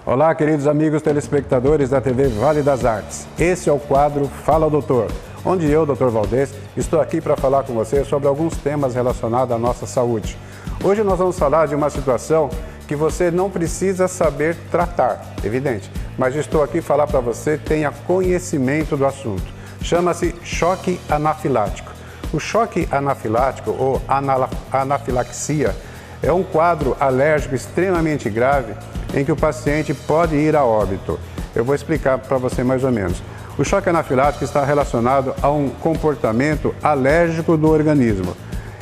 Olá, queridos amigos telespectadores da TV Vale das Artes. Esse é o quadro Fala Doutor, onde eu, Dr. Valdez, estou aqui para falar com você sobre alguns temas relacionados à nossa saúde. Hoje nós vamos falar de uma situação que você não precisa saber tratar, evidente, mas estou aqui para falar para você tenha conhecimento do assunto. Chama-se choque anafilático. O choque anafilático ou anafilaxia é um quadro alérgico extremamente grave em que o paciente pode ir a óbito. Eu vou explicar para você mais ou menos. O choque anafilático está relacionado a um comportamento alérgico do organismo.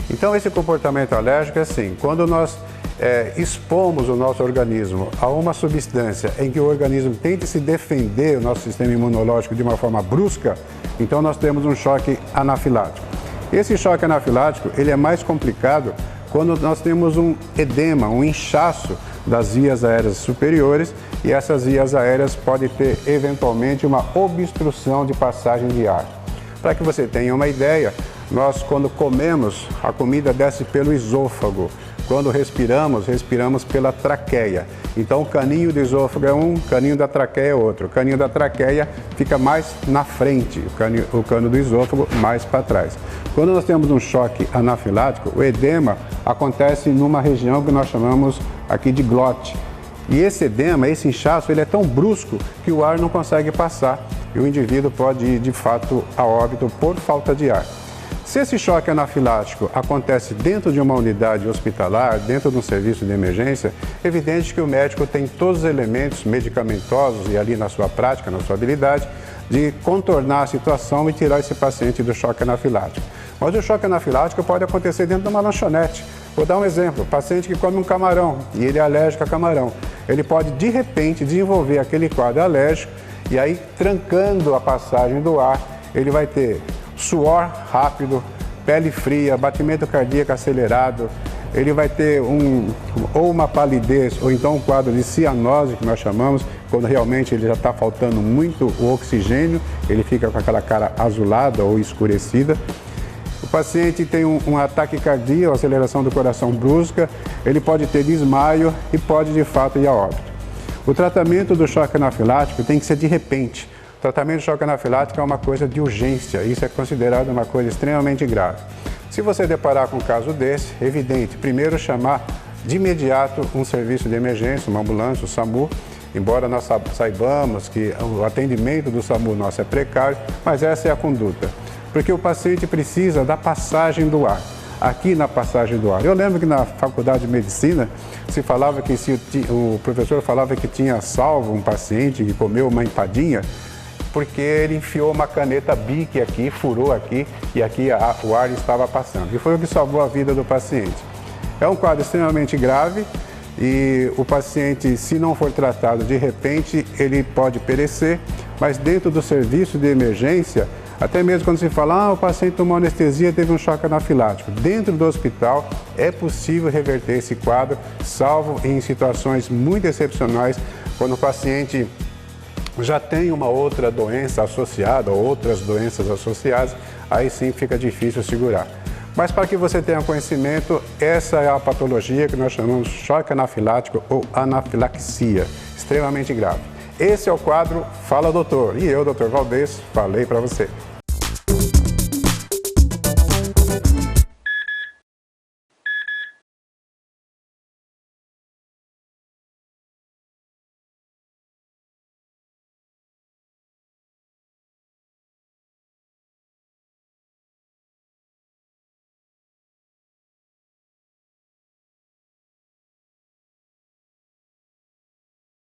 Então, esse comportamento alérgico é assim, quando nós expomos o nosso organismo a uma substância em que o organismo tente se defender, o nosso sistema imunológico, de uma forma brusca, então nós temos um choque anafilático. Esse choque anafilático, ele é mais complicado quando nós temos um edema, um inchaço das vias aéreas superiores, e essas vias aéreas podem ter eventualmente uma obstrução de passagem de ar. Para que você tenha uma ideia, nós quando comemos, a comida desce pelo esôfago. Quando respiramos, respiramos pela traqueia. Então o caninho do esôfago é um, o caninho da traqueia é outro. O caninho da traqueia fica mais na frente, o cano do esôfago mais para trás. Quando nós temos um choque anafilático, o edema acontece numa região que nós chamamos aqui de glote. E esse edema, esse inchaço, ele é tão brusco que o ar não consegue passar e o indivíduo pode ir de fato a óbito por falta de ar. Se esse choque anafilático acontece dentro de uma unidade hospitalar, dentro de um serviço de emergência, é evidente que o médico tem todos os elementos medicamentosos e ali na sua prática, na sua habilidade, de contornar a situação e tirar esse paciente do choque anafilático. Mas o choque anafilático pode acontecer dentro de uma lanchonete. Vou dar um exemplo, paciente que come um camarão e ele é alérgico a camarão. Ele pode de repente desenvolver aquele quadro alérgico e aí trancando a passagem do ar, ele vai ter suor rápido, pele fria, batimento cardíaco acelerado, ele vai ter ou uma palidez ou então um quadro de cianose, que nós chamamos, quando realmente ele já está faltando muito o oxigênio, ele fica com aquela cara azulada ou escurecida. O paciente tem um ataque cardíaco, aceleração do coração brusca, ele pode ter desmaio e pode de fato ir a óbito. O tratamento do choque anafilático tem que ser de repente. O tratamento do choque anafilático é uma coisa de urgência, isso é considerado uma coisa extremamente grave. Se você deparar com um caso desse, é evidente, primeiro chamar de imediato um serviço de emergência, uma ambulância, o SAMU, embora nós saibamos que o atendimento do SAMU nosso é precário, mas essa é a conduta, porque o paciente precisa da passagem do ar. Aqui na passagem do ar. Eu lembro que na faculdade de medicina se falava que o professor falava que tinha salvo um paciente que comeu uma empadinha, porque ele enfiou uma caneta Bic aqui, furou aqui e aqui o ar estava passando. E foi o que salvou a vida do paciente. É um quadro extremamente grave e o paciente, se não for tratado de repente, ele pode perecer, mas dentro do serviço de emergência, até mesmo quando se fala, o paciente tomou anestesia, teve um choque anafilático. Dentro do hospital é possível reverter esse quadro, salvo em situações muito excepcionais, quando o paciente já tem uma outra doença associada, ou outras doenças associadas, aí sim fica difícil segurar. Mas para que você tenha conhecimento, essa é a patologia que nós chamamos de choque anafilático ou anafilaxia, extremamente grave. Esse é o quadro Fala Doutor, e eu, Dr. Valdez, falei para você.